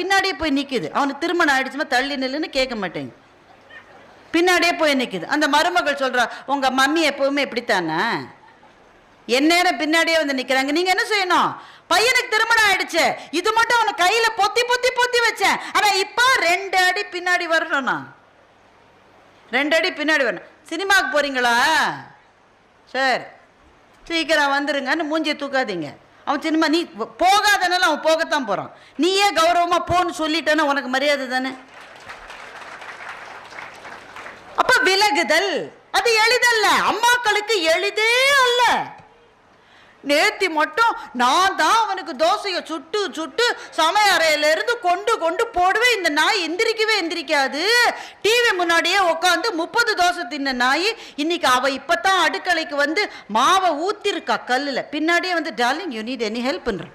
பின்னாடியே போய் நிற்குது. அவனுக்கு திருமணம் ஆயிடுச்சுமா தள்ளி நில்லுன்னு கேட்க மாட்டேங்க, பின்னாடியே போய் நிற்குது. அந்த மருமகள் சொல்கிறா, உங்கள் மம்மி எப்போவுமே இப்படித்தானே, எந்நேரம் பின்னாடியே வந்து நிற்கிறாங்க. நீங்கள் என்ன செய்யணும், பையனுக்கு திருமணம் ஆயிடுச்சு, இது மட்டும் அவனை கையில் பொத்தி பொத்தி பொத்தி வச்சேன், ஆனால் இப்போ 2 அடி பின்னாடி வரணும்னா 2 அடி பின்னாடி வரணும். சினிமாவுக்கு போகிறீங்களா, சரி சீக்கிரம் வந்துருங்கன்னு மூஞ்சியை தூக்காதீங்க. அவன் சினிமா நீ போகாதனால அவன் போகத்தான் போகிறான். நீயே கௌரவமாக போன்னு சொல்லிட்டேன்னா உனக்கு மரியாதை தானே. அப்ப விலகுதல் அது எளிதல்ல, அம்மாக்களுக்கு எளிதே அல்ல. நேத்தி மட்டும் நான் தான் அவனுக்கு தோசையை சுட்டு சுட்டு சமையல் அறையிலிருந்து கொண்டு கொண்டு போடுவேன். இந்த நாய் எந்திரிக்கவே எந்திரிக்காது. டிவி முன்னாடியே உட்காந்து 30 தோசை தின்ன நாய் இன்னைக்கு அவ இப்பதான் அடுக்கலைக்கு வந்து மாவை ஊத்திருக்கா கல்லுல. பின்னாடியே வந்து darling you need any help பண்ற.